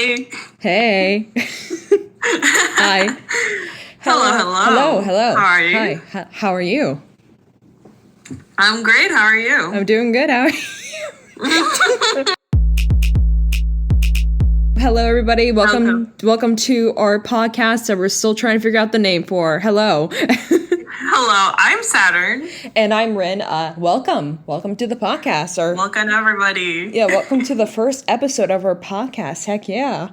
Hey. Hey. Hi. Hello. Hello. How are you? Hi. How are you? I'm great. How are you? I'm doing good. How are you? Hello, everybody. Welcome to our podcast that we're still trying to figure out the name for. Hello. Hello. I'm Saturn. And I'm Rynne. Welcome to the podcast. Welcome, everybody. Yeah, welcome to the first episode of our podcast. Heck yeah.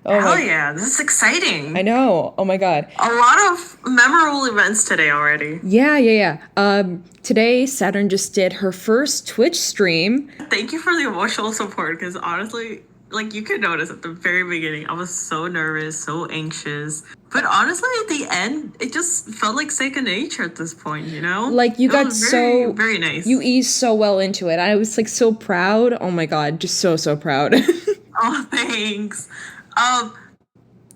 Hell yeah. This is exciting. I know. Oh my God. A lot of memorable events today already. Yeah. Today, Saturn just did her first Twitch stream. Thank you for the emotional support, because honestly, like, you could notice at the very beginning, I was so nervous, so anxious. But honestly, at the end, it just felt like second nature at this point, you know? Like, you got so... Very nice. You eased so well into it. I was, like, so proud. Oh my God, just so proud. Oh, thanks.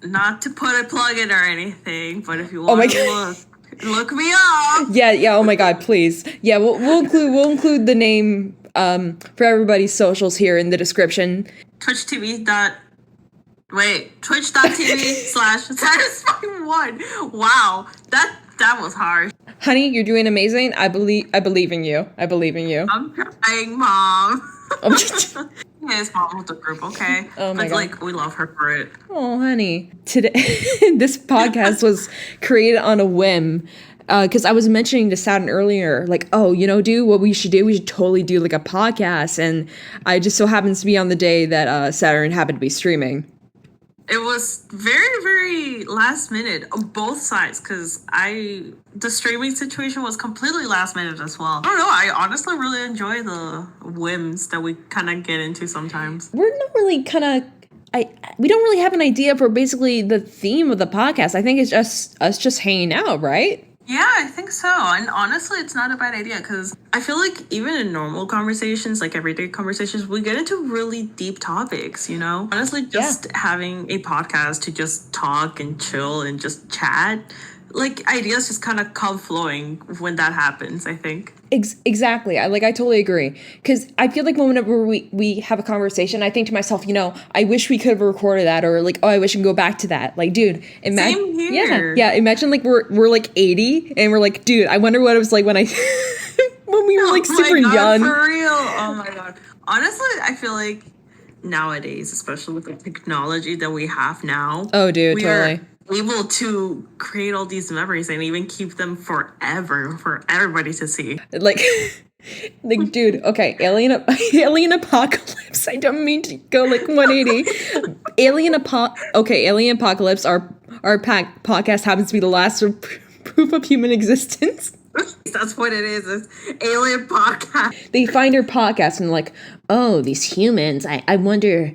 Not to put a plug in or anything, but if you want to look me up. Yeah, oh my God, please. Yeah, we'll include the name for everybody's socials here in the description. Twitch.tv/Saturnspy1. Wow, that was harsh. Honey, you're doing amazing. I believe in you. I'm trying, Mom. Yes, Mom with the group, okay? Oh my God. Like, we love her for it. Oh, honey. Today, this podcast was created on a whim. Because I was mentioning to Saturn earlier, like, oh, dude, what we should do? We should totally do, like, a podcast. And I just so happens to be on the day that Saturn happened to be streaming. It was very, very last minute on both sides, because the streaming situation was completely last minute as well. I don't know, I honestly really enjoy the whims that we kind of get into sometimes. We're not really we don't really have an idea for basically the theme of the podcast. I think it's just us just hanging out, right? Yeah, I think so. And honestly, it's not a bad idea, because I feel like even in normal conversations, like everyday conversations, we get into really deep topics, Honestly, just having a podcast to just talk and chill and just chat, like, ideas just kind of come flowing when that happens, I think. Exactly. I totally agree. Because I feel like whenever we have a conversation, I think to myself, I wish we could have recorded that, or like, oh, I wish I could go back to that. Like, dude, imagine. Same here. Yeah. Imagine like we're like 80 and we're like, dude, I wonder what it was like when when we were like super young. For real. Oh my God. Honestly, I feel like nowadays, especially with the technology that we have now. Oh, dude, totally. Able to create all these memories and even keep them forever for everybody to see. Like dude, okay, alien apocalypse. I don't mean to go like 180. Alien apocalypse. Our podcast happens to be the last proof of human existence. That's what it is. It's alien podcast. They find our podcast and like, oh, these humans. I wonder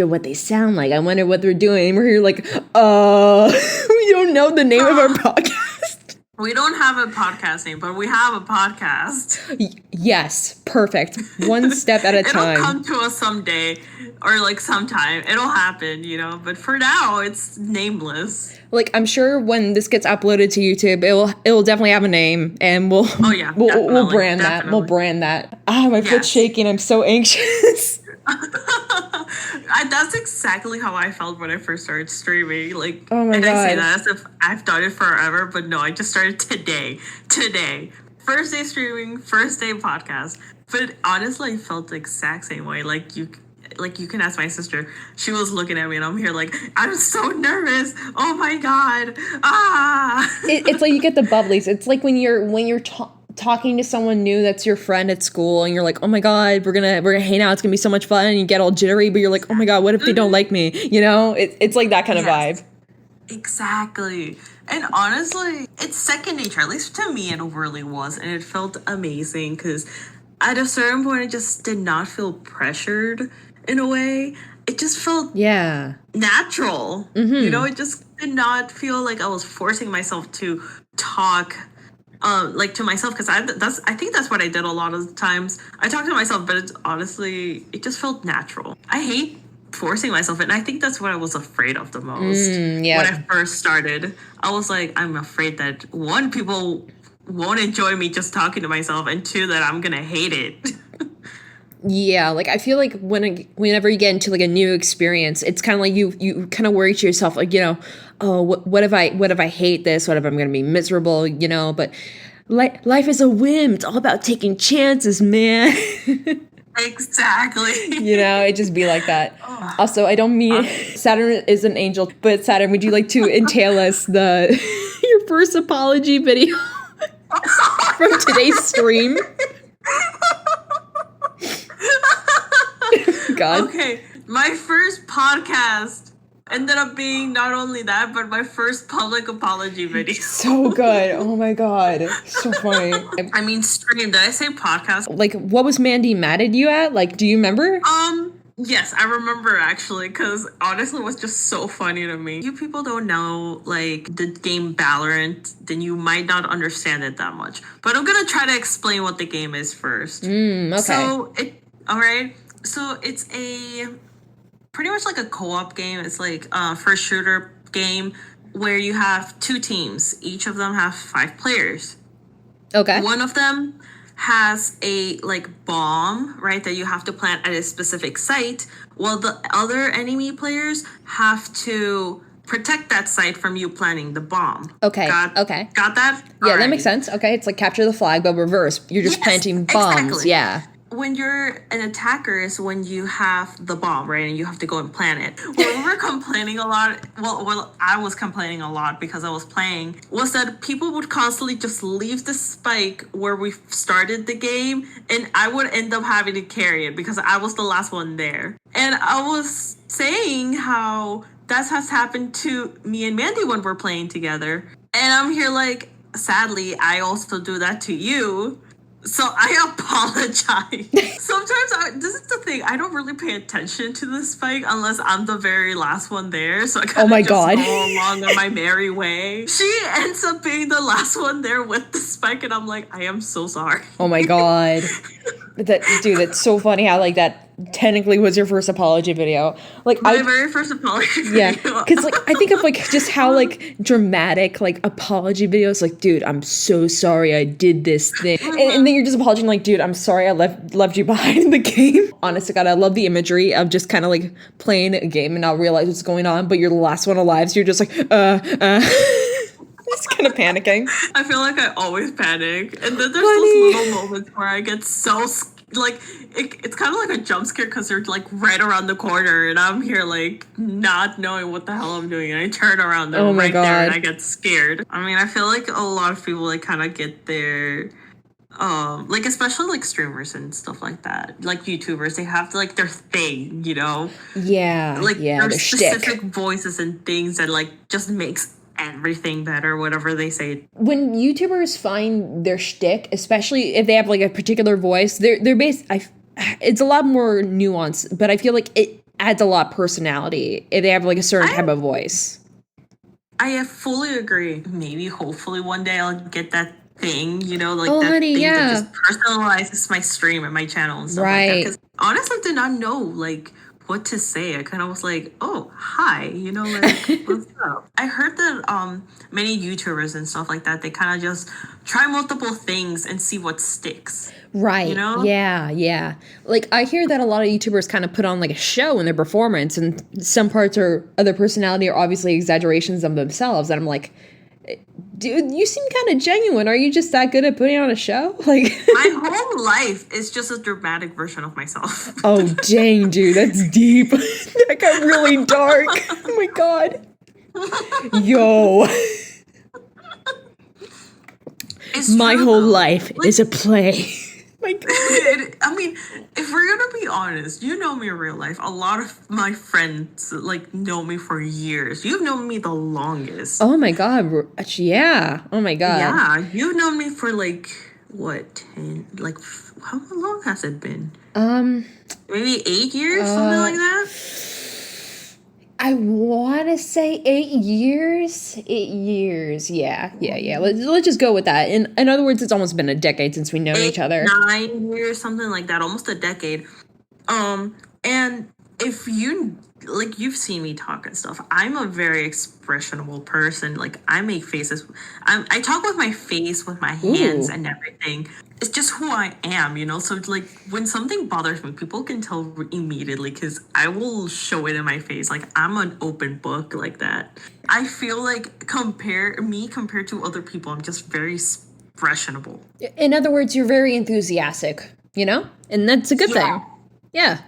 what they sound like. I wonder what they're doing. And we're here like, we don't know the name of our podcast. We don't have a podcast name, but we have a podcast. Yes, perfect. One step at a time. It'll come to us someday, or like sometime. It'll happen, But for now, it's nameless. Like, I'm sure when this gets uploaded to YouTube, it'll definitely have a name, and we'll brand that. We'll brand that. My foot's shaking. I'm so anxious. That's exactly how I felt when I first started streaming. Like, oh my God. I say that as if I've done it forever, but no, I just started today. First day streaming, first day podcast. But honestly, I felt the exact same way. Like you can ask my sister. She was looking at me and I'm here like, I'm so nervous. Oh my God. It's like you get the bubblies. It's like when you're talking to someone new that's your friend at school and you're like, oh my God, we're gonna hang out, it's gonna be so much fun, and you get all jittery, but you're like, oh my God, what if they don't like me? It's like that kind of vibe. Exactly. And honestly, it's second nature. At least to me it really was, and it felt amazing because at a certain point I just did not feel pressured in a way. It just felt natural. It just did not feel like I was forcing myself to talk like to myself, because I think that's what I did a lot of the times. I talk to myself, but it just felt natural. I hate forcing myself, and I think that's what I was afraid of the most when I first started. I was like, I'm afraid that one, people won't enjoy me just talking to myself, and two, that I'm gonna hate it. Yeah, like I feel like whenever you get into like a new experience, it's kind of like you kind of worry to yourself, like, oh, what if I hate this? What if I'm gonna be miserable? But life is a whim. It's all about taking chances, man. Exactly. It just be like that. Oh. Also, I don't mean Saturn is an angel, but Saturn, would you like to entail us your first apology video from today's stream? God. Okay, my first podcast ended up being not only that, but my first public apology video. So good. Oh my God. So funny. I mean, stream. Did I say podcast? Like, what was Mandy mad at you at? Like, do you remember? Yes, I remember actually, because honestly, it was just so funny to me. You people don't know, like, the game Valorant, then you might not understand it that much. But I'm gonna try to explain what the game is first. Okay. So it's pretty much like a co-op game. It's like a first shooter game where you have two teams. Each of them have 5 players. Okay. One of them has a like bomb, right, that you have to plant at a specific site, while the other enemy players have to protect that site from you planting the bomb. Okay. Got that? Yeah, All that makes sense. Okay, it's like capture the flag, but reverse. You're just planting bombs. Exactly. Yeah. When you're an attacker is when you have the bomb, right? And you have to go and plant it. What we were complaining a lot, well, I was complaining a lot because I was playing, was that people would constantly just leave the spike where we started the game, and I would end up having to carry it because I was the last one there. And I was saying how that has happened to me and Mandy when we're playing together. And I'm here like, sadly, I also do that to you. So I apologize. Sometimes, this is the thing, I don't really pay attention to the spike unless I'm the very last one there. So I kind of go along on my merry way. She ends up being the last one there with the spike, and I'm like, I am so sorry. Oh my God. That's so funny how like that technically was your first apology video. Like my very first apology video. Yeah, because like I think of like just how like dramatic like apology videos. Like, dude, I'm so sorry I did this thing, and then you're just apologizing like, dude, I'm sorry I left you behind in the game. Honest to God, I love the imagery of just kind of like playing a game and not realize what's going on, but you're the last one alive, so you're just like Just kind of panicking. I feel like I always panic. And then there's those little moments where I get so, like, it's kind of like a jump scare because they're, like, right around the corner. And I'm here, like, not knowing what the hell I'm doing. And I turn around and there and I get scared. I mean, I feel like a lot of people, like, kind of get their... like, especially, like, streamers and stuff like that. Like, YouTubers, they have, like, their thing, Yeah, like, their specific shtick. Voices and things that, like, just makes everything better, whatever they say. When YouTubers find their shtick, especially if they have like a particular voice, they're based. It's a lot more nuanced, but I feel like it adds a lot of personality if they have like a certain type of voice. I fully agree. Maybe, hopefully, one day I'll get that thing, like that honey, thing that just personalizes my stream and my channel and stuff like that. Because honestly, I did not know like what to say. I kind of was like, oh, hi, like, what's up? I heard that many YouTubers and stuff like that, they kind of just try multiple things and see what sticks. Right. Yeah. Like, I hear that a lot of YouTubers kind of put on like a show in their performance, and some parts of their personality are obviously exaggerations of themselves. And I'm like, dude, you seem kind of genuine. Are you just that good at putting on a show? Like, my whole life is just a dramatic version of myself. Oh, dang, dude, that's deep. That got really dark. Oh my God. Yo. My whole life is a play. My God. I mean, if we're gonna be honest, you know me in real life. A lot of my friends like know me for years. You've known me the longest. Oh my God. Yeah. Oh my God. Yeah, you've known me for like what, 10? Like, how long has it been? Maybe 8 years, something like that. I want to say 8 years. 8 years. Yeah. Let's just go with that. In other words, it's almost been a decade since we know each other. 9 years, something like that. Almost a decade. And if you've seen me talk and stuff, I'm a very expressionable person. Like, I make faces. I talk with my face, with my hands and everything. it's just who I am, So like when something bothers me, people can tell immediately because I will show it in my face. Like I'm an open book like that. I feel like compared to other people, I'm just very expressionable. In other words, you're very enthusiastic, and that's a good thing. Yeah.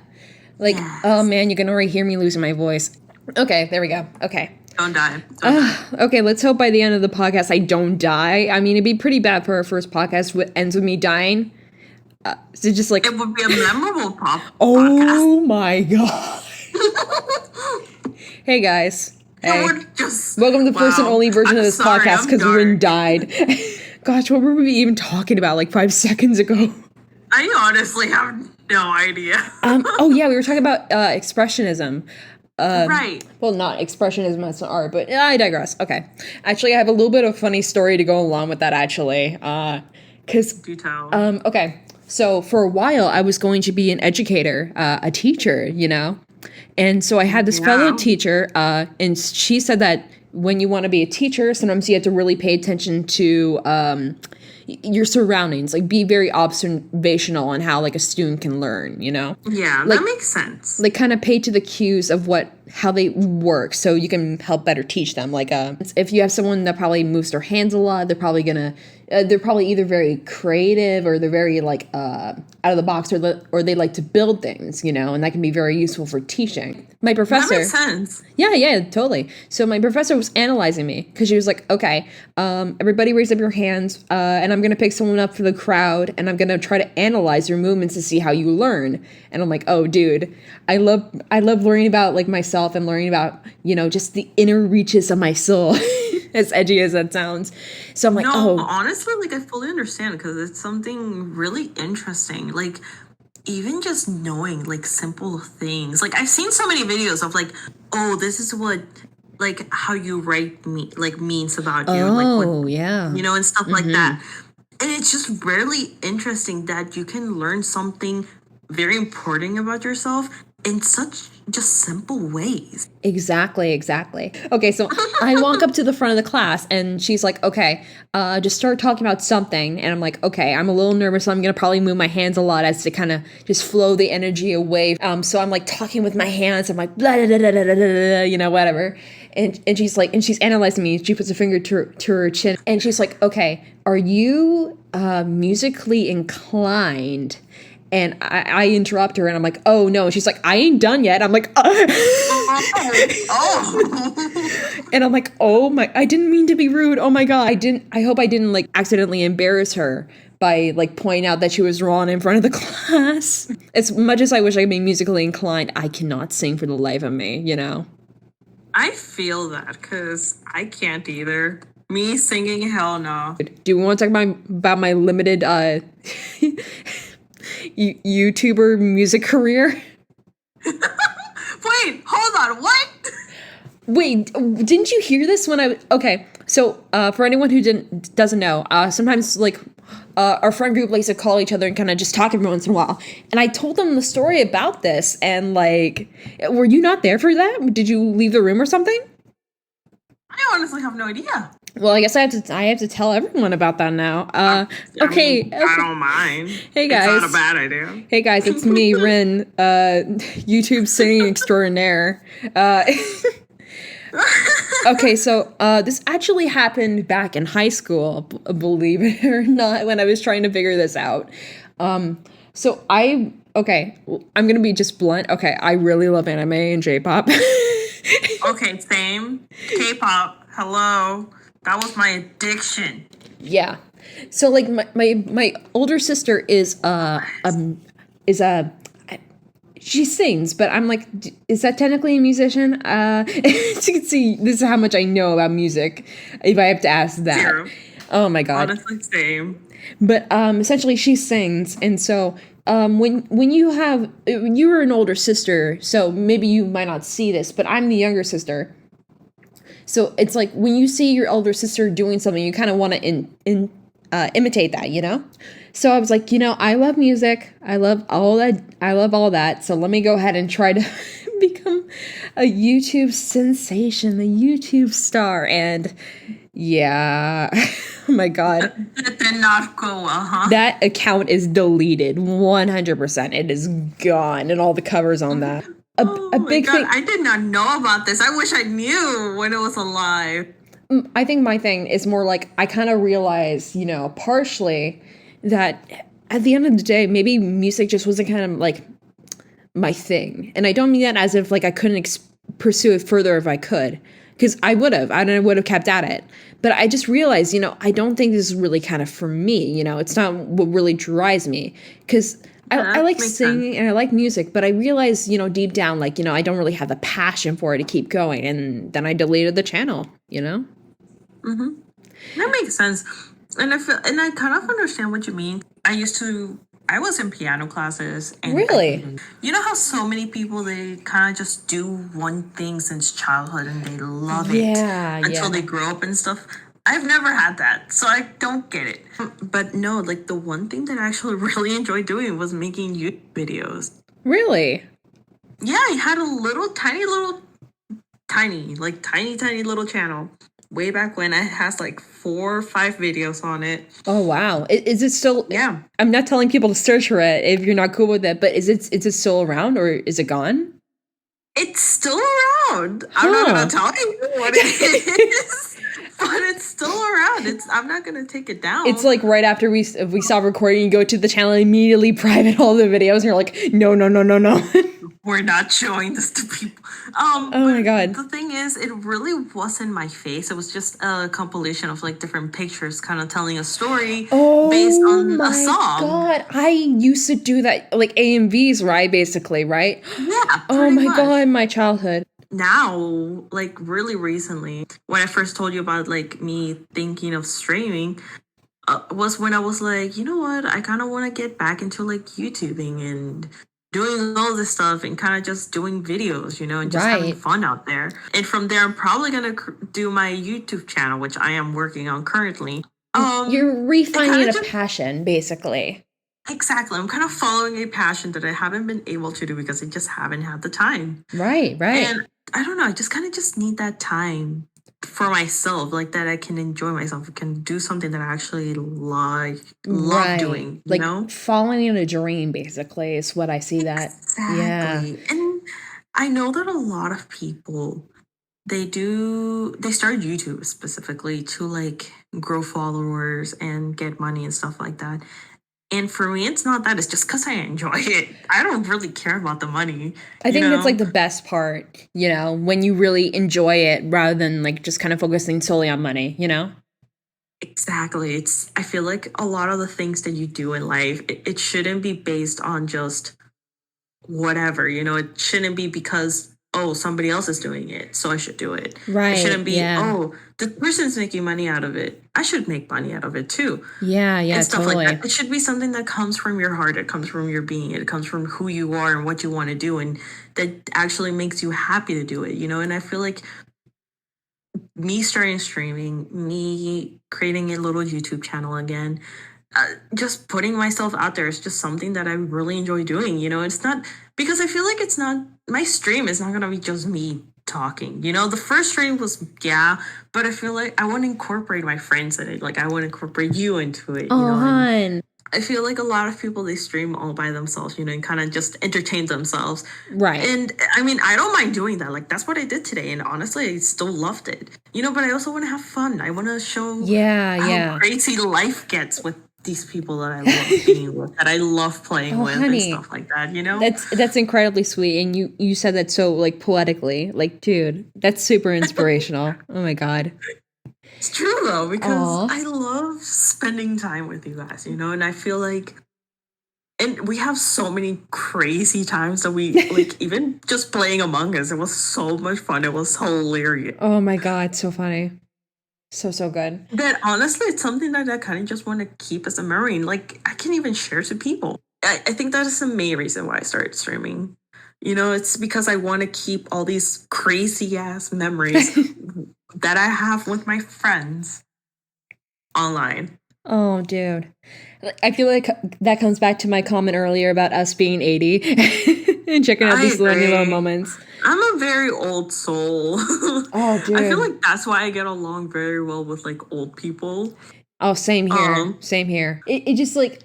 Like, Yes. Oh man, you can already hear me losing my voice. Okay, there we go. Okay. Don't die. Don't die. Okay, let's hope by the end of the podcast I don't die. I mean, it'd be pretty bad for our first podcast what ends with me dying. So just like, It would be a memorable podcast. oh my god. Hey guys. Hey. Welcome to the first and only version of this podcast because Rynne died. Gosh, what were we even talking about like 5 seconds ago? I honestly have no idea. Oh yeah, we were talking about expressionism. Right. Well, not expressionism as an art, but I digress. Okay. Actually, I have a little bit of a funny story to go along with that, actually. Do tell. Okay. So for a while, I was going to be an educator, a teacher, And so I had this fellow teacher, and she said that when you want to be a teacher, sometimes you have to really pay attention to your surroundings, like be very observational on how like a student can learn, Yeah, like, that makes sense. Like kind of pay to the cues of how they work so you can help better teach them. Like if you have someone that probably moves their hands a lot, they're probably either very creative or they're very like out of the box or they like to build things, and that can be very useful for teaching. My professor. That makes sense. Yeah, totally. So my professor was analyzing me because she was like, okay, everybody raise up your hands and I'm going to pick someone up for the crowd and I'm going to try to analyze your movements to see how you learn. And I'm like, oh, dude, I love learning about like myself and learning about, just the inner reaches of my soul. As edgy as that sounds. So I'm like, honestly, like I fully understand because it's something really interesting. Like even just knowing like simple things. Like I've seen so many videos of like, oh, this is what like how you write means about you. Yeah. And stuff like that. And it's just really interesting that you can learn something very important about yourself in such just simple ways. Exactly. Okay, so I walk up to the front of the class and she's like, okay, just start talking about something. And I'm like, okay, I'm a little nervous, so I'm going to probably move my hands a lot as to kind of just flow the energy away. So I'm like talking with my hands. I'm like, blah, blah, blah, blah, blah, blah, whatever. And she's like, and she's analyzing me. She puts a finger to her chin and she's like, okay, are you musically inclined? And I interrupt her and I'm like, oh no. And she's like, I ain't done yet. I'm like, And I'm like, oh my, I didn't mean to be rude. Oh my God. I hope I didn't like accidentally embarrass her by like pointing out that she was wrong in front of the class. As much as I wish I could be musically inclined, I cannot sing for the life of me, I feel that because I can't either. Me singing, hell no. Do we want to talk about my limited YouTuber music career? Wait, hold on, what? Wait, didn't you hear this when okay, so for anyone who doesn't know, sometimes like our friend group likes to call each other and kind of just talk every once in a while. And I told them the story about this and like, were you not there for that? Did you leave the room or something? I honestly have no idea. Well, I guess I have to tell everyone about that now. Okay. I don't mind. Hey guys, it's not a bad idea. Hey guys, it's me, Rynne, YouTube singing extraordinaire. Okay, so this actually happened back in high school, believe it or not, when I was trying to figure this out. So I'm gonna be just blunt. Okay, I really love anime and J-pop. Okay, same. K-pop, hello. That was my addiction. Yeah. So like my older sister is she sings, but I'm like, is that technically a musician? As you can see, this is how much I know about music. If I have to ask that. Zero. Oh my God. Honestly, same. But essentially she sings, and so when you were an older sister, so maybe you might not see this, but I'm the younger sister. So it's like when you see your older sister doing something, you kind of want to imitate that, So I was like, I love music. I love all that. So let me go ahead and try to become a YouTube sensation, a YouTube star. And yeah, oh my God. It did not go well, huh? That account is deleted 100%. It is gone, and all the covers on that. A big God, thing. I did not know about this. I wish I knew when it was alive. I think my thing is more like I kind of realized, partially that at the end of the day, maybe music just wasn't kind of like my thing. And I don't mean that as if like I couldn't pursue it further if I could, because I would have kept at it. But I just realized, I don't think this is really kind of for me. It's not what really drives me, because I like singing and I like music, but I realized, deep down, like, I don't really have the passion for it to keep going. And then I deleted the channel, Mm-hmm. That makes sense. And I kind of understand what you mean. I was in piano classes. And Really? You know how so many people, they kind of just do one thing since childhood and they love it until they grow up and stuff. I've never had that, so I don't get it. But no, like the one thing that I actually really enjoyed doing was making YouTube videos. Really? Yeah, I had a tiny little channel. Way back when, it has like 4 or 5 videos on it. Oh wow! Is it still? Yeah. I'm not telling people to search for it if you're not cool with it, but is it still around or is it gone? It's still around. I'm not gonna tell you what it is, but it's still around. I'm not gonna take it down. It's like right after we stop recording, you go to the channel, immediately private all the videos, and you're like, no. We're not showing this to people. Oh my God. The thing is, it really wasn't my face. It was just a compilation of like different pictures kind of telling a story based on a song. God, I used to do that, like AMVs, right? Basically, right? Yeah. Oh my God, my childhood. Now, like really recently, when I first told you about like me thinking of streaming, was when I was like, you know what? I kind of want to get back into like YouTubing and doing all this stuff and kind of just doing videos, and just having fun out there. And from there, I'm probably going to do my YouTube channel, which I am working on currently. You're refining a passion, basically. Exactly. I'm kind of following a passion that I haven't been able to do because I just haven't had the time. Right. And I don't know, I just kind of just need that time for myself, like that I can enjoy myself, I can do something that I actually love doing, like following in a dream, basically, is what I see that. Exactly. Yeah. And I know that a lot of people, they start YouTube specifically to like grow followers and get money and stuff like that. And for me, it's not that. It's just because I enjoy it. I don't really care about the money. I think that's like the best part, when you really enjoy it rather than like just kind of focusing solely on money, Exactly. I feel like a lot of the things that you do in life, it shouldn't be based on just whatever, it shouldn't be because, somebody else is doing it, so I should do it. Right. It shouldn't be, the person's making money out of it, I should make money out of it too. Yeah, and stuff totally. like that. It should be something that comes from your heart, it comes from your being, it comes from who you are and what you want to do, and that actually makes you happy to do it, and I feel like me starting streaming, me creating a little YouTube channel again, just putting myself out there is just something that I really enjoy doing. It's not, because I feel like it's not, my stream is not gonna be just me talking. The first stream was, but I feel like I want to incorporate my friends in it. Like I want to incorporate you into it. Hon. I feel like a lot of people, they stream all by themselves, and kind of just entertain themselves. Right. And I mean, I don't mind doing that. Like that's what I did today, and honestly, I still loved it. But I also want to have fun. I want to show how crazy life gets with these people that I love being with, that I love playing with, honey, and stuff like that, That's incredibly sweet, and you said that so like poetically. Like, dude, that's super inspirational. Oh my God. It's true though, because I love spending time with you guys, and I feel like, and we have so many crazy times that we like, even just playing Among Us, it was so much fun. It was hilarious. Oh my God, so funny. So good. That honestly, it's something that I kind of just want to keep as a memory. And like, I can even share to people. I think that is the main reason why I started streaming. It's because I want to keep all these crazy ass memories that I have with my friends online. Oh, dude. I feel like that comes back to my comment earlier about us being 80 and checking out I these little agree. moments. I'm a very old soul. Oh, I feel dude. like that's why I get along very well with like old people. Oh, same here. Um, Same here. It just like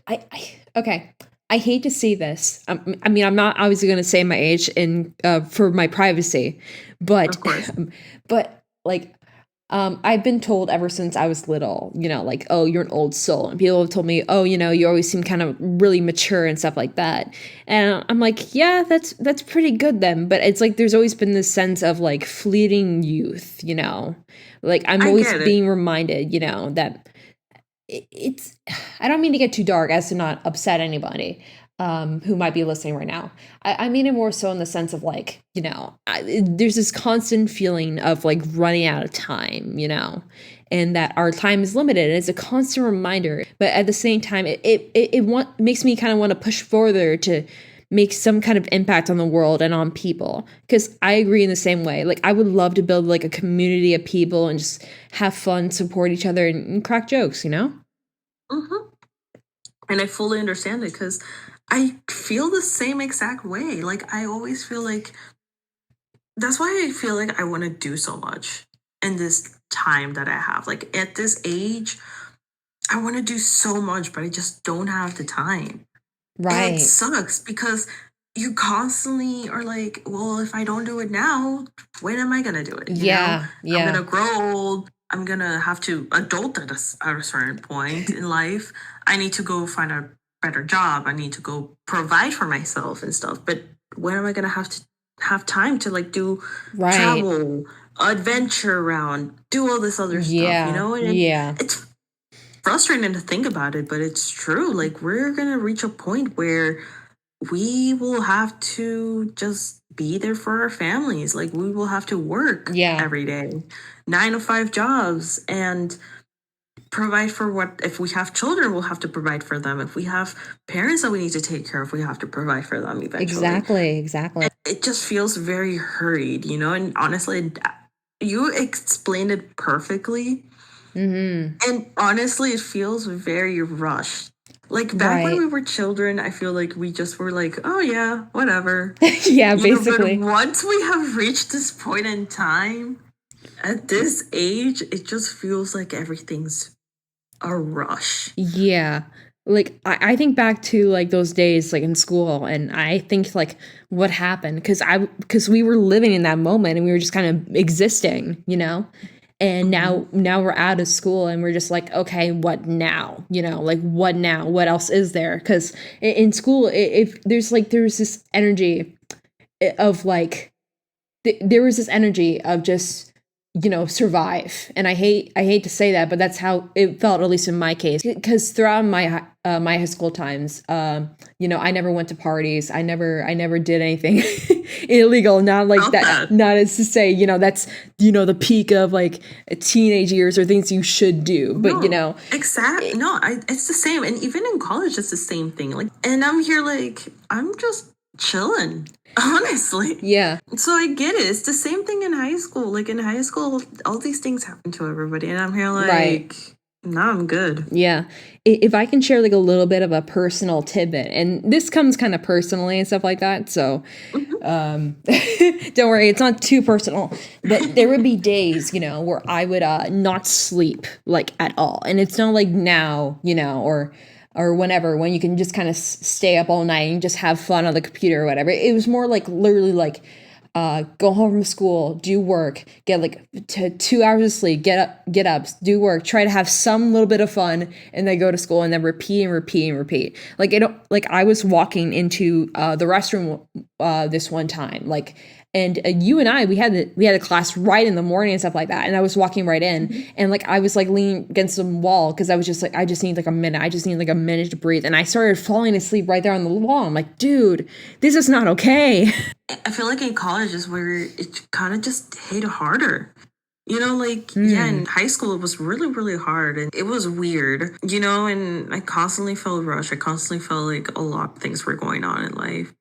okay. I hate to say this. I mean, I'm not obviously going to say my age in for my privacy, but of course. but like I've been told ever since I was little, like, oh, you're an old soul, and people have told me, oh, you always seem kind of really mature and stuff like that, and I'm like, yeah, that's pretty good then, but it's like there's always been this sense of like fleeting youth, like I'm I always get it. being reminded, that it's I don't mean to get too dark as to not upset anybody who might be listening right now. I mean it more so in the sense of like, there's this constant feeling of like running out of time, and that our time is limited. It's a constant reminder, but at the same time, makes me kind of want to push further to make some kind of impact on the world and on people, because I agree in the same way. Like I would love to build like a community of people and just have fun, support each other, and crack jokes, Hmm. And I fully understand it because I feel the same exact way. Like, I always feel like that's why I feel like I want to do so much in this time that I have. Like, at this age, I want to do so much, but I just don't have the time. And it Right. sucks because you constantly are like, well, if I don't do it now, when am I going to do it? Yeah, I'm going yeah. to grow old. I'm going to have to adult at a certain point in life. I need to go find a better job. I need to go provide for myself and stuff. But when am I going to have time to like do Right. travel, adventure around, do all this other stuff, Yeah, And yeah. it's frustrating to think about it, but it's true. Like, we're going to reach a point where we will have to just be there for our families. Like, we will have to work Yeah. every day, 9 to 5 jobs, and provide for what, if we have children, we'll have to provide for them. If we have parents that we need to take care of, we have to provide for them eventually. Exactly, exactly. It just feels very hurried, And honestly, you explained it perfectly. Mhm. And honestly, it feels very rushed. Like back when we Right. were children, I feel like we just were like, oh yeah, whatever. Yeah, But basically. once we have reached this point in time, at this age, it just feels like everything's a rush. Yeah. Like I think back to like those days like in school, and I think like what happened, because we were living in that moment and we were just kind of existing, and Hmm. now we're out of school and we're just like, okay, what now, like what now, what else is there, because in school if there's this energy of like there was this energy of just survive, and I hate to say that, but that's how it felt, at least in my case, because throughout my high school times, I never went to parties, I never did anything illegal, not like Felt that, that. not as to say that's the peak of like teenage years or things you should do, but No, exact. No, it's the same. And even in college, it's the same thing. Like, and I'm here, like, I'm just chilling, honestly. yeah. So I get it. It's the same thing in high school. Like in high school, all these things happen to everybody, and I'm here Right. like, no, I'm good. Yeah. If I can share like a little bit of a personal tidbit, and this comes kind of personally and stuff like that, so Mhm. don't worry, it's not too personal. But there would be days, where I would not sleep like at all, and it's not like now, or whenever, when you can just kind of stay up all night and just have fun on the computer or whatever. It was more like literally like go home from school, do work, get like 2 hours of sleep, get up, do work, try to have some little bit of fun, and then go to school, and then repeat and repeat and repeat. Like I was walking into the restroom this one time, like, and you and I, we had a class right in the morning and stuff like that, and I was walking right in, Mhm. and like I was like leaning against the wall because I was just like, I just need like a minute, I just need like a minute to breathe, and I started falling asleep right there on the wall. I'm like, dude, this is not okay. I feel like in college is where it kind of just hit harder. Like, yeah, Hmm. in high school, it was really, really hard and it was weird, and I constantly felt rushed. I constantly felt like a lot of things were going on in life.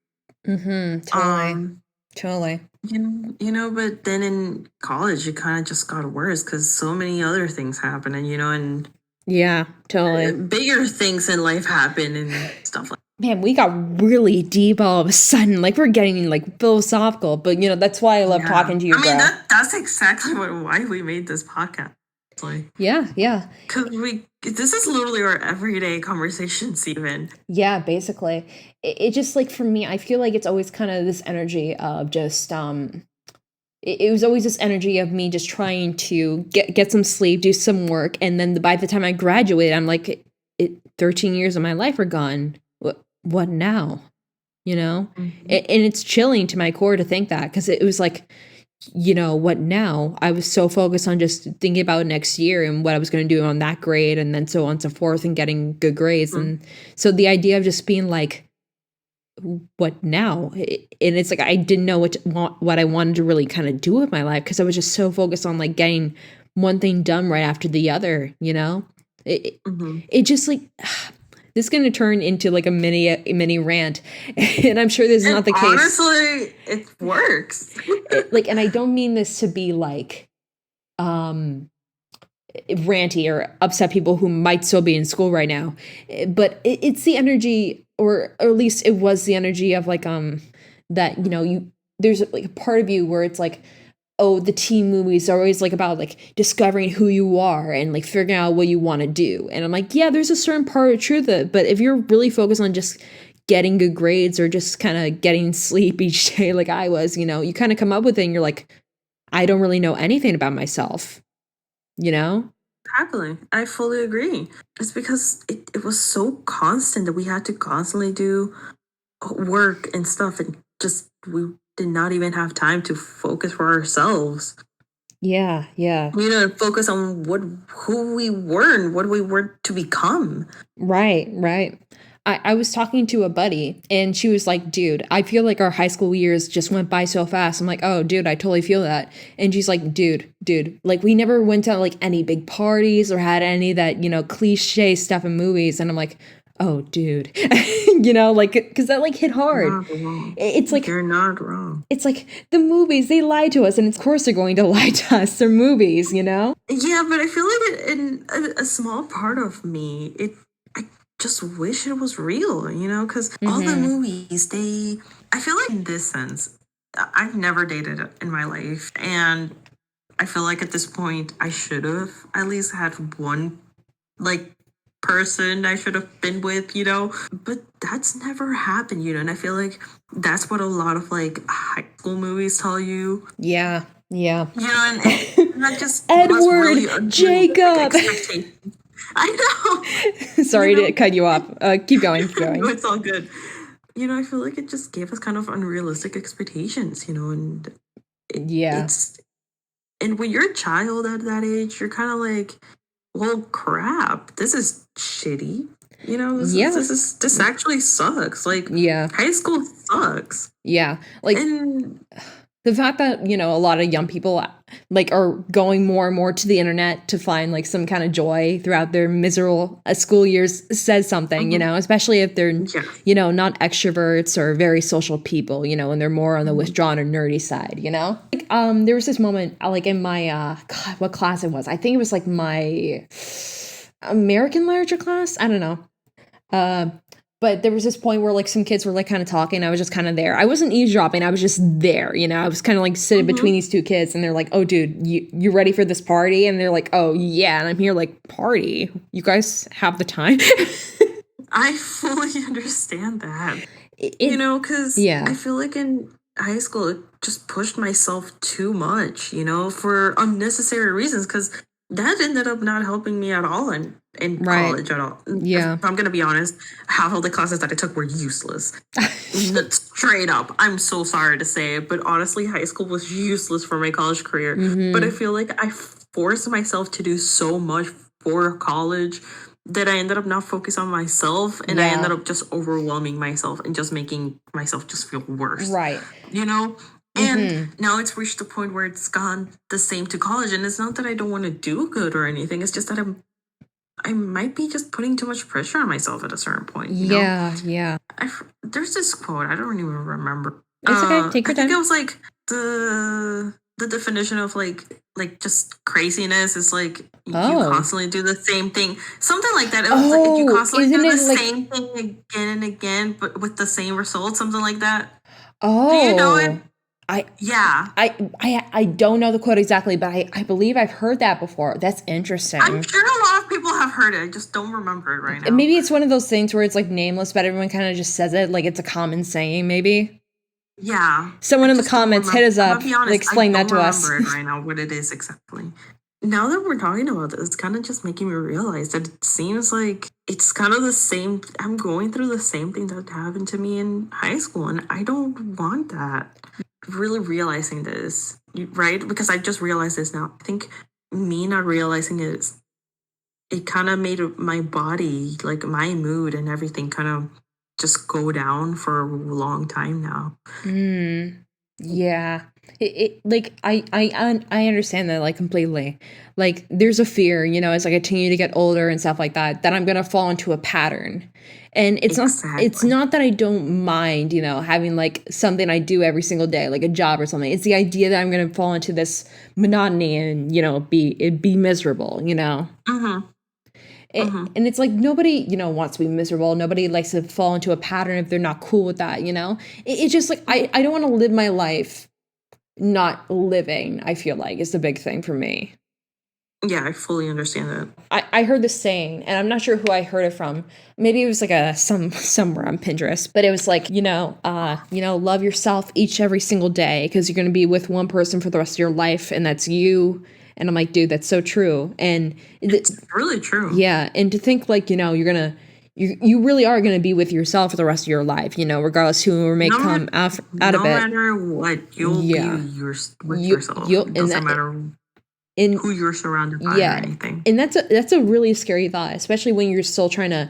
Mm-hmm. Totally. Um, Totally. but then in college, it kind of just got worse because so many other things happened, and Yeah, totally. Bigger things in life happen and stuff like Man, we got really deep all of a sudden. Like, we're getting, like, philosophical. But, that's why I love talking to you, I mean, bro. that's exactly why we made this podcast. Like, Yeah. Because this is literally our everyday conversations, even. Yeah, basically. It just, like, for me, I feel like it's always kind of this energy of just, it was always this energy of me just trying to get some sleep, do some work. And then by the time I graduated, I'm like, 13 years of my life are gone. What now? Mm-hmm. And it's chilling to my core to think that, because it was like, what now? I was so focused on just thinking about next year and what I was going to do on that grade, and then so on and so forth, and getting good grades. Mm-hmm. And so the idea of just being like, what now? And it's like I didn't know what I wanted to really kind of do with my life, because I was just so focused on like getting one thing done right after the other. It just like this is going to turn into like a mini rant, and I'm sure this is not the case. Honestly, it works. And I don't mean this to be like ranty or upset people who might still be in school right now, but it's the energy, or at least it was the energy of like that there's like a part of you where it's like, oh, the teen movies are always like about like discovering who you are and like figuring out what you want to do. And I'm like, yeah, there's a certain part of truth of it, but if you're really focused on just getting good grades or just kind of getting sleep each day like I was, you kind of come up with it and you're like, I don't really know anything about myself, Exactly. I fully agree. It's because it was so constant that we had to constantly do work and stuff, and just we did not even have time to focus for ourselves. Yeah. Focus on who we were and what we were to become. Right. I was talking to a buddy, and she was like, dude, I feel like our high school years just went by so fast. I'm like, oh, dude, I totally feel that. And she's like, dude, like we never went to like any big parties or had any of that, cliche stuff in movies. And I'm like, oh, dude, like, because that like hit hard. Not wrong. It's like, you're not wrong. It's like the movies, they lie to us, and of course they're going to lie to us. They're movies, Yeah, but I feel like in a small part of me, I just wish it was real, because all the movies, I feel like in this sense, I've never dated in my life, and I feel like at this point I should have at least had one like person I should have been with, but that's never happened, and I feel like that's what a lot of like high school movies tell you. Yeah. And that just Edward, really Jacob. I know. Sorry to cut you off. Keep going. No, it's all good. I feel like it just gave us kind of unrealistic expectations, and and when you're a child at that age, you're kind of like, well, crap, this is shitty. This actually sucks. Like, high school sucks. Yeah. Like, and the fact that, a lot of young people like are going more and more to the internet to find like some kind of joy throughout their miserable school years says something, especially if they're, not extroverts or very social people, and they're more on the withdrawn or nerdy side, Like, there was this moment like in my, God, what class it was. I think it was like my American literature class. I don't know. But there was this point where like some kids were like kind of talking. I was just kind of there. I wasn't eavesdropping. I was just there, I was kind of like sitting between these two kids, and they're like, oh, dude, you ready for this party? And they're like, oh, yeah. And I'm here like, party? You guys have the time? I fully understand that. Because I feel like in high school, it just pushed myself too much, for unnecessary reasons, because that ended up not helping me at all in college at all. Yeah. If I'm going to be honest, half of the classes that I took were useless. Straight up. I'm so sorry to say it, but honestly, high school was useless for my college career. But I feel like I forced myself to do so much for college that I ended up not focused on myself, and I ended up just overwhelming myself and just making myself just feel worse. Right. And now it's reached the point where it's gone the same to college. And it's not that I don't want to do good or anything. It's just that I might be just putting too much pressure on myself at a certain point. Yeah. There's this quote. I don't even remember. It's okay. Take your time. I think it was like the definition of like like just craziness. It's like you Oh. constantly do the same thing, something like that. It was like you constantly isn't do the it like same thing again and again, but with the same result, something like that. Do you know it? oh I Yeah, I don't know the quote exactly, but I believe I've heard that before. That's I'm interesting. sure a lot of people have heard it. I just don't remember it right now. Maybe it's one of those things where it's like nameless, but everyone kind of just says it like it's a common saying, maybe. Yeah, I Someone in the just don't comments hit remember. us I'm up, gonna be like honest, I explain that don't to us. remember it right now what it is exactly. Now that we're talking about this, it's kind of just making me realize that it seems like it's kind of the same. I'm going through the same thing that happened to me in high school, and I don't want that. Really realizing this, right? Because I just realized this now. I think me not realizing it kind of made my body, like my mood and everything, kind of just go down for a long time now. Mm, yeah. Like I understand that like completely. Like there's a fear, as I continue to get older and stuff like that, that I'm gonna fall into a pattern. And it's Exactly. not that I don't mind, having like something I do every single day, like a job or something. It's the idea that I'm gonna fall into this monotony and, be miserable. Mm-hmm. Mm-hmm. And it's like nobody, wants to be miserable. Nobody likes to fall into a pattern if they're not cool with that. It's just like I don't want to live my life not living, I feel like is the big thing for me. Yeah, I fully understand that. I heard this saying, and I'm not sure who I heard it from. Maybe it was like somewhere on Pinterest, but it was like, love yourself every single day because you're gonna be with one person for the rest of your life, and that's you. And I'm like, dude, that's so true. And It's really true. yeah, and to think like, you really are gonna be with yourself for the rest of your life, regardless who may No, come out of no it. matter what, you'll Yeah, be with yourself. you'll It and doesn't matter in who you're surrounded by or yeah, anything. and that's a really scary thought, especially when you're still trying to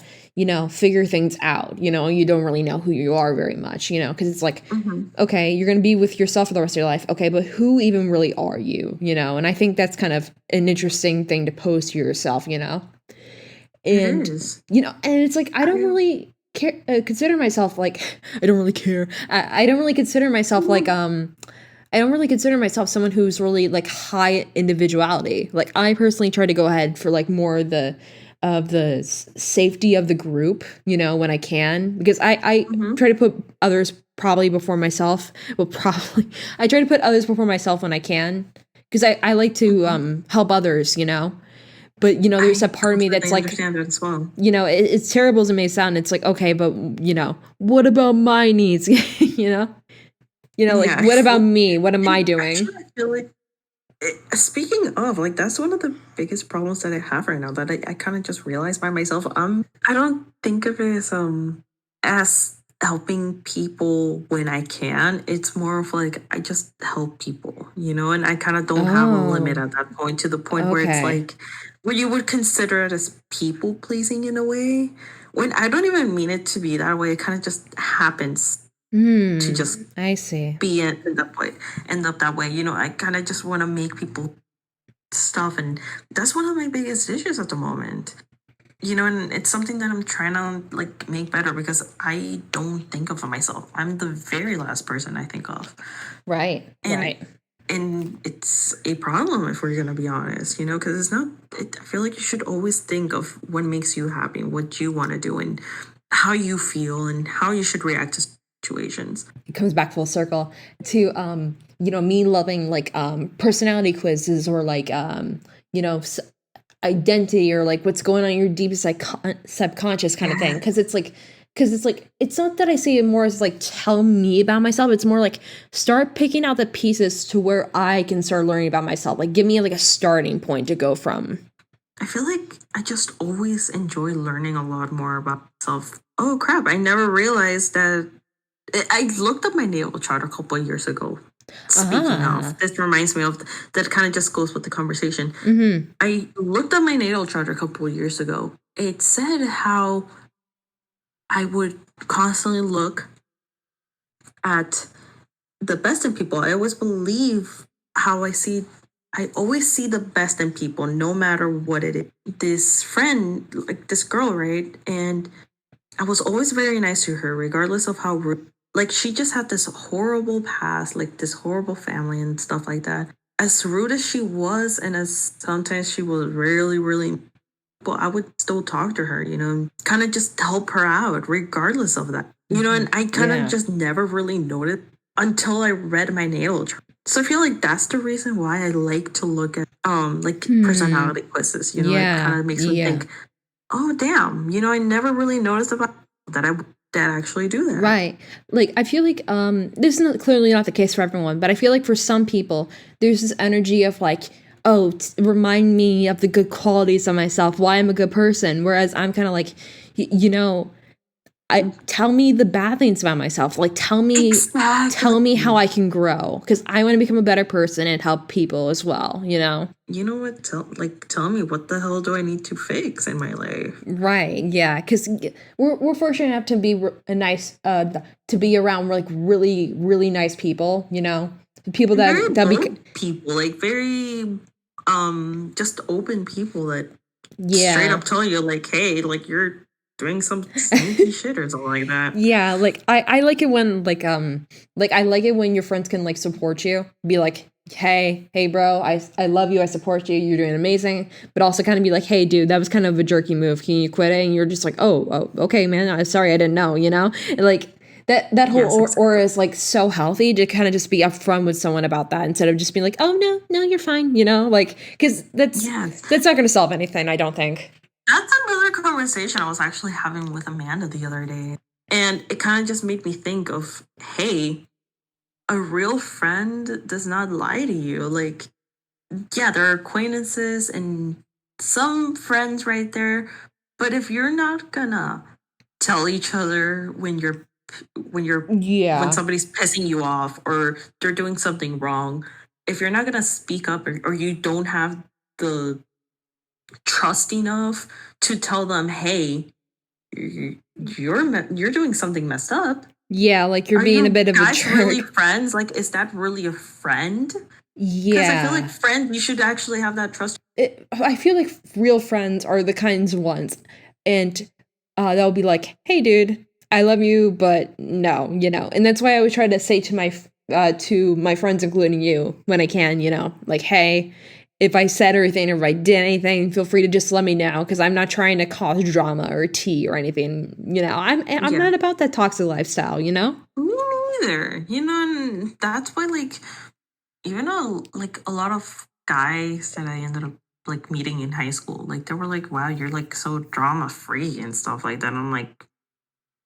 figure things out. You don't really know who you are very much. Because it's like, Mm-hmm. okay, you're gonna be with yourself for the rest of your life. Okay, but who even really are you? And I think that's kind of an interesting thing to pose to yourself. It And is. and it's like I don't really care, consider myself like I don't really care. I don't really consider myself like I don't really consider myself someone who's really like high individuality. Like I personally try to go ahead for like more of the safety of the group, when I can, because I Mm-hmm. try to put others probably before myself. Well, probably I try to put others before myself when I can, because I like to help others. But there's I a part of me that's completely like, understand that as well. it's terrible as it may sound. It's like, okay, but what about my needs? Like Yeah, I what about fully. me? What am I And doing? actually, I feel like speaking of, like, that's one of the biggest problems that I have right now that I kind of just realized by myself. I don't think of it as helping people when I can. It's more of like I just help people, and I kind of don't have a limit Oh, at that point, to the point where it's okay. like where you would consider it as people pleasing in a way. When I don't even mean it to be that way, it kind of just happens to just I see. be end up that way. I kind of just want to make people stuff, and that's one of my biggest issues at the moment. And it's something that I'm trying to like make better, because I don't think of myself. I'm the very last person I think of, Right. and Right. it's a problem if we're gonna be honest. Because it's not. I feel like you should always think of what makes you happy, what you want to do, and how you feel, and how you should react to situations. It comes back full circle to me loving like personality quizzes, or like identity, or like what's going on in your deepest subconscious kind of thing, because it's not that I say it more as like tell me about myself. It's more like start picking out the pieces to where I can start learning about myself. Like give me like a starting point to go from. I feel like I just always enjoy learning a lot more about myself. Oh crap, I never realized that. I looked up my natal chart a couple of years ago. Speaking Ah. of, this reminds me of that, kind of just goes with the conversation. Mm-hmm. I looked up my natal chart a couple of years ago. It said how I would constantly look at the best in people. I always believe how I always see the best in people, no matter what it is. This friend, like this girl, right? And I was always very nice to her, regardless of how rude. Like, she just had this horrible past, like this horrible family and stuff like that. as rude as she was, and as sometimes she was really, really, well, I would still talk to her, kind of just help her out, regardless of that. And I kind of just never really noticed until I read my natal chart. So I feel like that's the reason why I like to look at personality quizzes. It kind of makes me think, oh damn, I never really noticed about that that actually do that. Right. Like, I feel like this is clearly not the case for everyone, but I feel like for some people there's this energy of like, oh, remind me of the good qualities of myself, why I'm a good person, whereas I'm kind of like, tell me the bad things about myself. Like, tell me how I can grow, because I want to become a better person and help people as well. You know what? Tell me what the hell do I need to fix in my life? Right? Yeah, because we're fortunate enough to be to be around like really, really nice people. People that people like very just open people that straight up tell you like, hey, like you're doing some sneaky shit or something like that. Yeah, like I like it when I like it when your friends can like support you, be like, hey bro, I love you, I support you, you're doing amazing, but also kind of be like, hey dude, that was kind of a jerky move, can you quit it? And you're just like, oh okay man, I'm sorry, I didn't know, and like that whole aura is like so healthy to kind of just be upfront with someone about that instead of just being like, oh no you're fine, like, because that's not going to solve anything, I don't think. That's another conversation I was actually having with Amanda the other day. And it kind of just made me think of, hey, a real friend does not lie to you. Like, yeah, there are acquaintances and some friends right there. But if you're not gonna tell each other when somebody's pissing you off or they're doing something wrong, if you're not gonna speak up or you don't have the trust enough to tell them, hey, you're doing something messed up. Yeah, like you're being a bit of a jerk. Really friends? Like, is that really a friend? Yeah. Because I feel like friends, you should actually have that trust. I feel like real friends are the kinds of ones, and they'll be like, hey dude, I love you, but no, and that's why I always try to say to my friends, including you, when I can, like, hey, if I said anything or if I did anything, feel free to just let me know, because I'm not trying to cause drama or tea or anything. I'm not about that toxic lifestyle. Me neither. And that's why, like, even a lot of guys that I ended up like meeting in high school, like they were like, "Wow, you're like so drama free and stuff like that." And I'm like,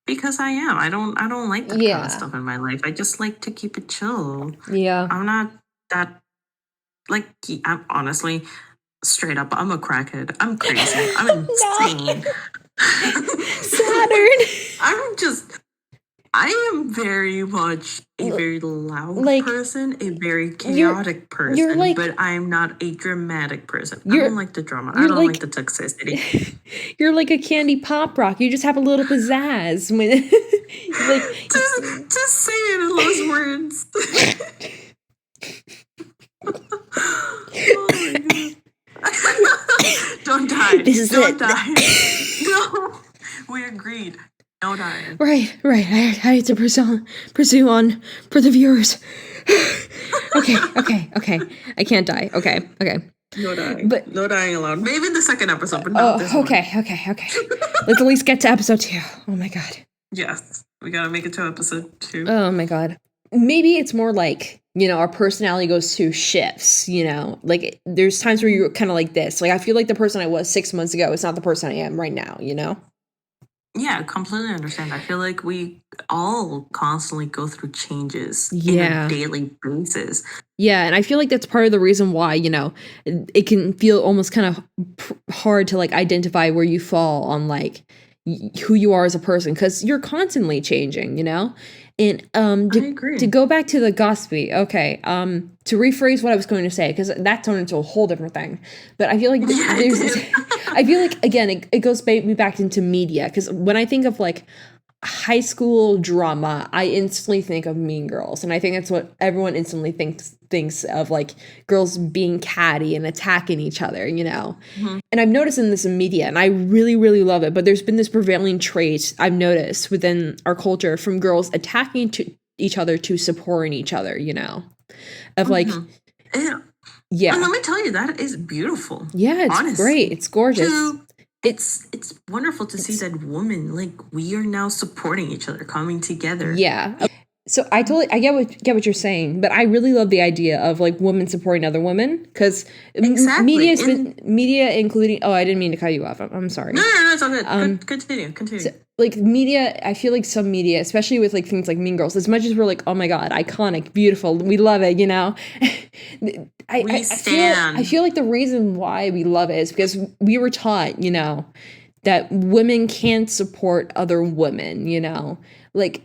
because I am. I don't like that kind of stuff in my life. I just like to keep it chill. Yeah, I'm not that. Like, I'm honestly, straight up, I'm a crackhead. I'm crazy. I'm insane. Saturn. I am very much a very loud person, a very chaotic person, but I'm not a dramatic person. I don't like the drama. I don't like the toxicity. You're like a candy pop rock. You just have a little pizzazz. When, just say it in those words. Oh my god. Don't die. Don't die. No. We agreed. No dying. Right. I had to pursue on for the viewers. Okay. I can't die. Okay. No dying. But no dying alone. Maybe in the second episode, but not this okay. Let's at least get to episode 2. Oh my god. Yes. We gotta make it to episode 2. Oh my god. Maybe it's more like, our personality goes through shifts, like there's times where you're kind of like this. Like, I feel like the person I was 6 months ago is not the person I am right now, Yeah, I completely understand. I feel like we all constantly go through changes in a daily basis. Yeah, and I feel like that's part of the reason why, it can feel almost kind of hard to like identify where you fall on like who you are as a person, because you're constantly changing, And to go back to the gossipy, okay, to rephrase what I was going to say, because that turned into a whole different thing. But I feel like I feel like, again, it goes me back into media, because when I think of like high school drama, I instantly think of Mean Girls, and I think that's what everyone instantly thinks of, like girls being catty and attacking each other, Mm-hmm. And I've noticed in this in media, and I really, really love it, but there's been this prevailing trait I've noticed within our culture from girls attacking each other to supporting each other, of like, Yeah. And let me tell you, that is beautiful. Yeah, it's honestly. great. It's gorgeous. It's wonderful to see that women, like, we are now supporting each other, coming together. Yeah. So I get what you're saying, but I really love the idea of like women supporting other women, because media including. Oh, I didn't mean to cut you off. I'm sorry. No, it's all good. Continue. So, like media, I feel like some media, especially with like things like Mean Girls, as much as we're like, oh my god, iconic, beautiful, we love it, you know. I feel like the reason why we love it is because we were taught, you know, that women can't support other women, you know, like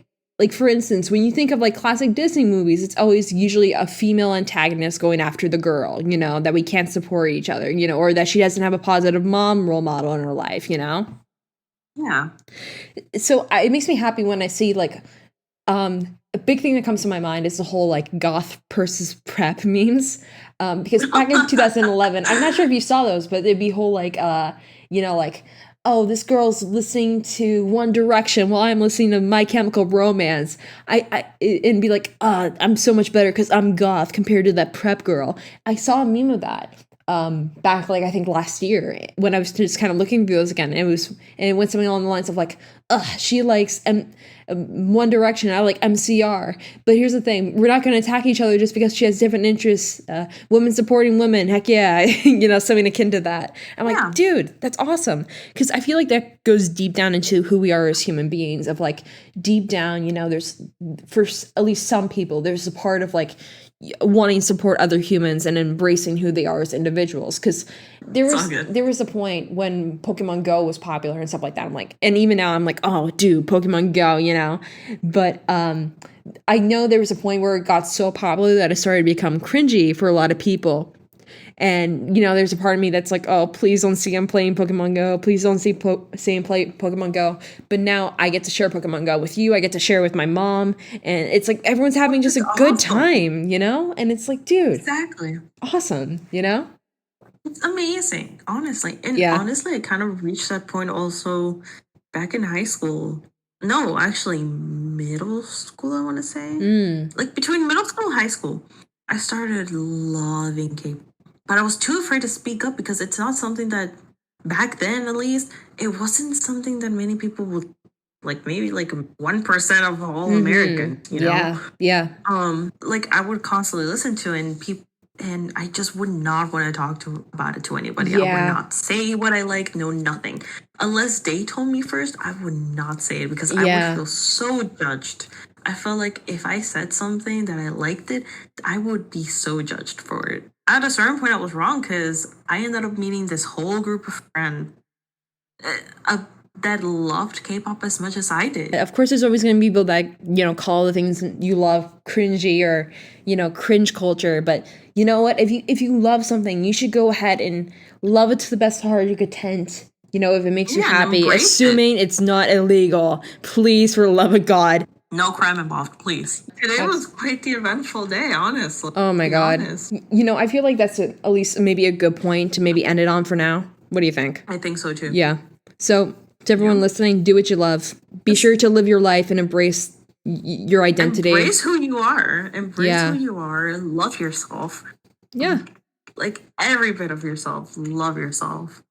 for instance, when you think of like classic Disney movies, it's always usually a female antagonist going after the girl, you know, that we can't support each other, you know, or that she doesn't have a positive mom role model in her life, you know. Yeah. So it makes me happy when I see like a big thing that comes to my mind is the whole like goth versus prep memes, because back in 2011, I'm not sure if you saw those, but it'd be whole like you know, like, oh, this girl's listening to One Direction while I'm listening to My Chemical Romance. And be like, I'm so much better because I'm goth compared to that prep girl. I saw a meme of that back like I think last year when I was just kind of looking through those again. And it went something along the lines of like, she likes One Direction, I like MCR. But here's the thing, we're not going to attack each other just because she has different interests. Women supporting women, heck yeah. You know, something akin to that. I'm like, dude, that's awesome. Because I feel like that goes deep down into who we are as human beings, of like deep down, you know, there's, for at least some people, there's a part of like wanting to support other humans and embracing who they are as individuals. Because there was a point when Pokemon Go was popular and stuff like that. I'm like, and even now I'm like, oh dude, Pokemon Go, you know. But I know there was a point where it got so popular that it started to become cringy for a lot of people. And, you know, there's a part of me that's like, oh, please don't see him playing Pokemon Go. Please don't see him play Pokemon Go. But now I get to share Pokemon Go with you. I get to share with my mom. And it's like everyone's having just a good time, you know? And it's like, dude. Exactly. Awesome, you know? It's amazing, honestly. And honestly, I kind of reached that point also back in high school. No, actually, middle school, I want to say. Like between middle school and high school, I started loving K-pop. But I was too afraid to speak up because it's not something that, back then at least, it wasn't something that many people would, like maybe like 1% of all Americans, you know? Yeah. Like I would constantly listen to it, and I just would not want to talk about it to anybody. Yeah. I would not say what I like, no nothing. Unless they told me first, I would not say it because I would feel so judged. I felt like if I said something that I liked it, I would be so judged for it. At a certain point, I was wrong because I ended up meeting this whole group of friends that loved K-pop as much as I did. Of course, there's always going to be people that, you know, call the things you love cringy or, you know, cringe culture. But you know what? If you love something, you should go ahead and love it to the best heart you could tent. You know, if it makes you happy, assuming it's not illegal. Please, for the love of God. No crime involved, please. Today was quite the eventful day, honestly. Oh my God. You know, I feel like that's at least maybe a good point to maybe end it on for now. What do you think? I think so too. Yeah. So to everyone listening, do what you love. Be sure to live your life and embrace your identity. Embrace who you are. Embrace who you are. Love yourself. Yeah. Like every bit of yourself. Love yourself.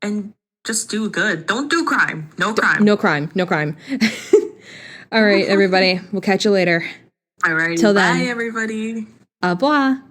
And just do good. Don't do crime. No crime. No crime. No crime. All right, everybody. We'll catch you later. All right. Till then. Bye, everybody. Au revoir.